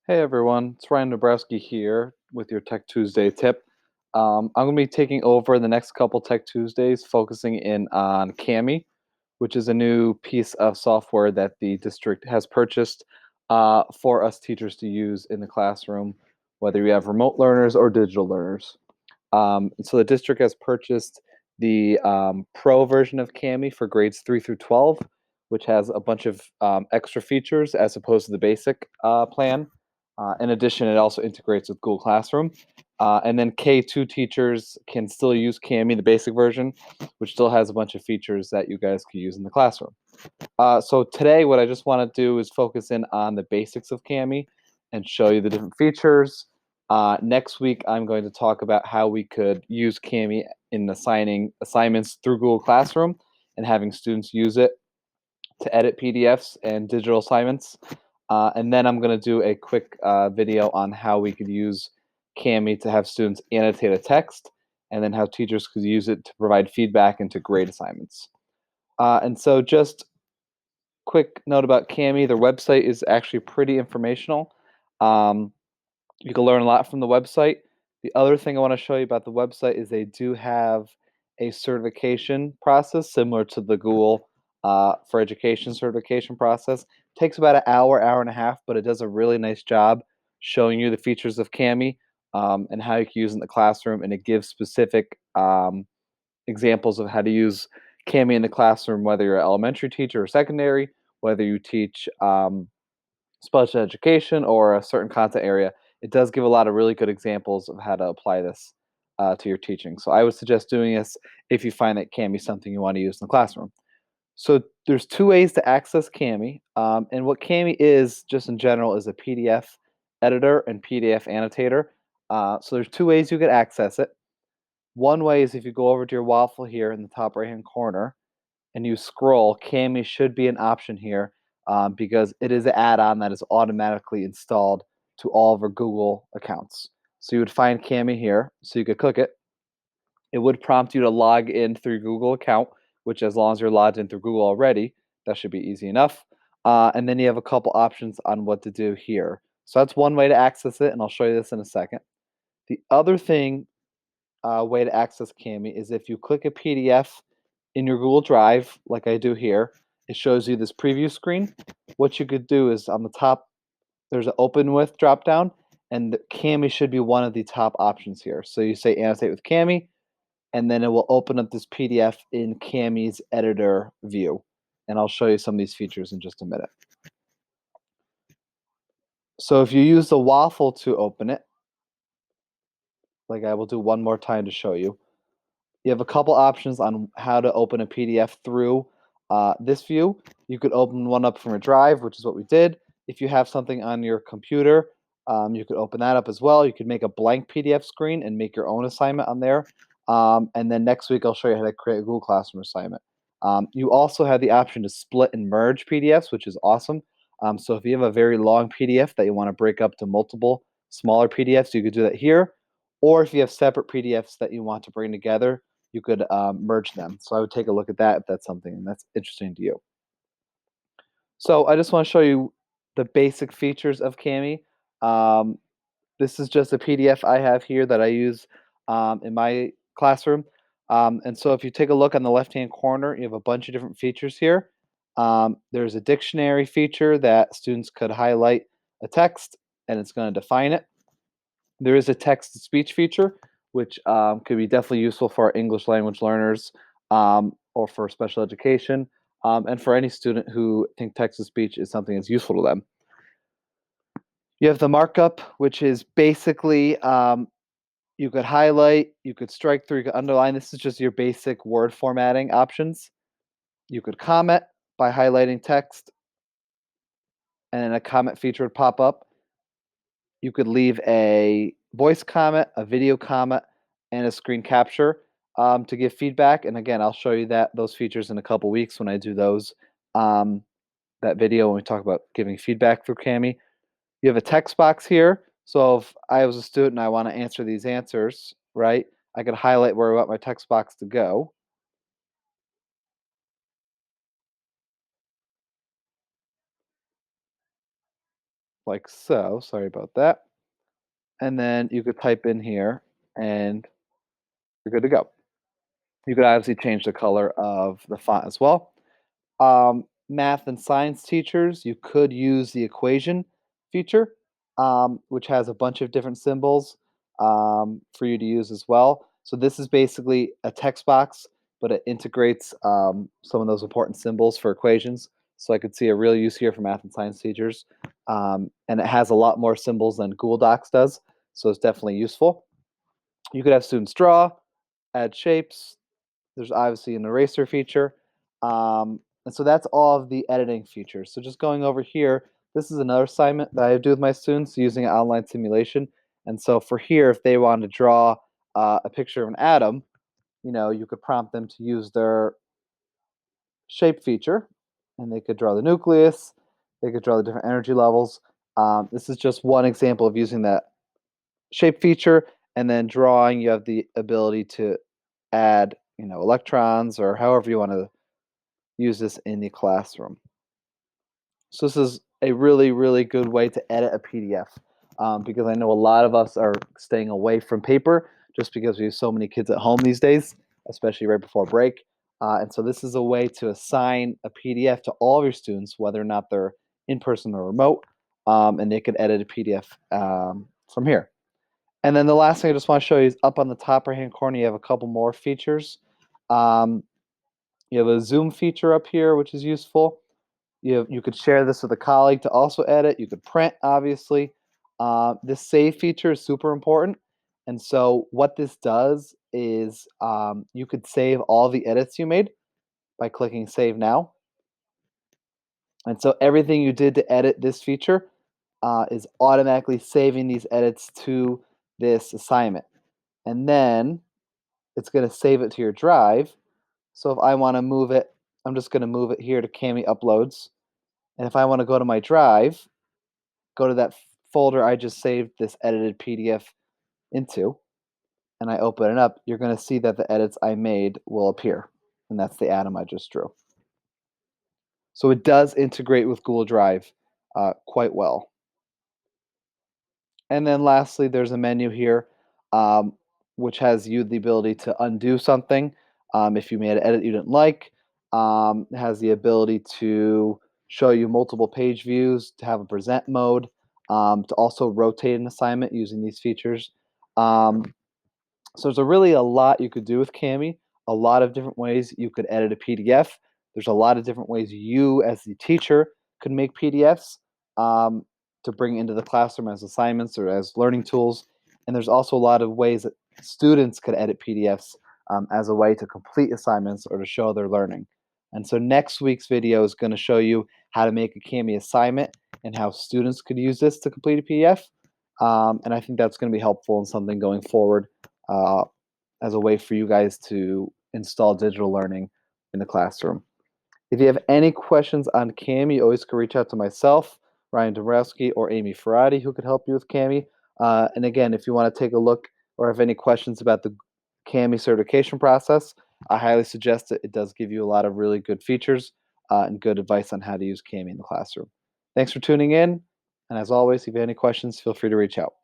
Hey everyone, it's Ryan Dabrowski here with your Tech Tuesday tip. I'm going to be taking over the next couple Tech Tuesdays, focusing in on Kami, which is a new piece of software that the district has purchased for us teachers to use in the classroom, whether you have remote learners or digital learners. So the district has purchased the pro version of Kami for grades 3 through 12, which has a bunch of extra features as opposed to the basic plan. In addition, it also integrates with Google Classroom. And then K2 teachers can still use Kami, the basic version, which still has a bunch of features that you guys can use in the classroom. So today, what I just want to do is focus in on the basics of Kami and show you the different features. Next week, I'm going to talk about how we could use Kami in assigning assignments through Google Classroom and having students use it to edit PDFs and digital assignments. And then I'm going to do a quick video on how we could use Kami to have students annotate a text, and then how teachers could use it to provide feedback and to grade assignments. And so just quick note about Kami, their website is actually pretty informational. Um, you can learn a lot from the website. The other thing I want to show you about the website is they do have a certification process similar to the Google for Education certification process. Takes about an hour, hour and a half, but it does a really nice job showing you the features of Kami and how you can use it in the classroom, and it gives specific examples of how to use Kami in the classroom, whether you're an elementary teacher or secondary, whether you teach special education or a certain content area. It does give a lot of really good examples of how to apply this to your teaching. So I would suggest doing this if you find that Kami is something you want to use in the classroom. So there's two ways to access Kami, and what Kami is, just in general, is a PDF editor and PDF annotator. So there's two ways you could access it. One way is if you go over to your waffle here in the top right hand corner and you scroll, Kami should be an option here because it is an add-on that is automatically installed to all of our Google accounts. So you would find Kami here, so you could click it. It would prompt you to log in through your Google account, which, as long as you're logged in through Google already, that should be easy enough. And then you have a couple options on what to do here. So that's one way to access it, and I'll show you this in a second. The other thing way to access Kami is if you click a PDF in your Google Drive, like I do here, it shows you this preview screen. What you could do is on the top, there's an open with drop down, and Kami should be one of the top options here. So you say annotate with Kami, and then it will open up this PDF in Kami's editor view. And I'll show you some of these features in just a minute. So if you use the waffle to open it, like I will do one more time to show you, you have a couple options on how to open a PDF through this view. You could open one up from a drive, which is what we did. If you have something on your computer, you could open that up as well. You could make a blank PDF screen and make your own assignment on there. And then next week, I'll show you how to create a Google Classroom assignment. You also have the option to split and merge PDFs, which is awesome. So if you have a very long PDF that you want to break up to multiple smaller PDFs, you could do that here. Or if you have separate PDFs that you want to bring together, you could merge them. So I would take a look at that if that's something that's interesting to you. So I just want to show you the basic features of Kami. Um, this is just a PDF I have here that I use in my classroom. And so if you take a look on the left-hand corner, you have a bunch of different features here. There's a dictionary feature that students could highlight a text and it's going to define it. There is a text-to-speech feature, which could be definitely useful for our English language learners or for special education, and for any student who think text-to-speech is something that's useful to them. You have the markup, which is basically you could highlight, you could strike through, you could underline. This is just your basic word formatting options. You could comment by highlighting text, and then a comment feature would pop up. You could leave a voice comment, a video comment, and a screen capture to give feedback. And again, I'll show you those features in a couple weeks when I do um, that video when we talk about giving feedback through Kami. You have a text box here. So if I was a student and I want to answer these answers, right, I could highlight where I want my text box to go. like so. Sorry about that. And then you could type in here and you're good to go. You could obviously change the color of the font as well. Math and science teachers, you could use the equation feature, which has a bunch of different symbols for you to use as well. So this is basically a text box, but it integrates some of those important symbols for equations. So I could see a real use here for math and science teachers. And it has a lot more symbols than Google Docs does, so it's definitely useful. You could have students draw, add shapes, there's obviously an eraser feature. And so that's all of the editing features. So just going over here, this is another assignment that I do with my students using an online simulation. And so for here, if they want to draw a picture of an atom, you could prompt them to use their shape feature, and they could draw the nucleus, they could draw the different energy levels. This is just one example of using that shape feature, and then drawing, you have the ability to add, electrons or however you want to use this in the classroom. So this is a really, really good way to edit a PDF because I know a lot of us are staying away from paper just because we have so many kids at home these days, especially right before break. And so this is a way to assign a PDF to all of your students, whether or not they're in person or remote, and they could edit a PDF from here. And then the last thing I just want to show you is up on the top right hand corner, you have a couple more features. Um, you have a zoom feature up here, which is useful. You could share this with a colleague to also edit. You could print, obviously. This save feature is super important. And so what this does is you could save all the edits you made by clicking Save Now. And so everything you did to edit this feature is automatically saving these edits to this assignment. And then it's going to save it to your drive. So if I want to move it, I'm just going to move it here to Kami Uploads. And if I want to go to my drive, go to that folder I just saved this edited PDF into, and I open it up, you're going to see that the edits I made will appear. And that's the atom I just drew. So it does integrate with Google Drive quite well. And then lastly, there's a menu here, which has you the ability to undo something if you made an edit you didn't like. It has the ability to show you multiple page views, to have a present mode, to also rotate an assignment using these features. So there's really a lot you could do with Kami, a lot of different ways you could edit a PDF. There's a lot of different ways you, as the teacher, could make PDFs to bring into the classroom as assignments or as learning tools. And there's also a lot of ways that students could edit PDFs as a way to complete assignments or to show their learning. And so next week's video is going to show you how to make a Kami assignment and how students could use this to complete a PDF. And I think that's going to be helpful in something going forward uh, as a way for you guys to install digital learning in the classroom. If you have any questions on Kami, you always can reach out to myself, Ryan Dombrowski, or Amy Ferrati, who could help you with Kami. And again, if you want to take a look or have any questions about the Kami certification process, I highly suggest it. It does give you a lot of really good features and good advice on how to use Kami in the classroom. Thanks for tuning in. And as always, if you have any questions, feel free to reach out.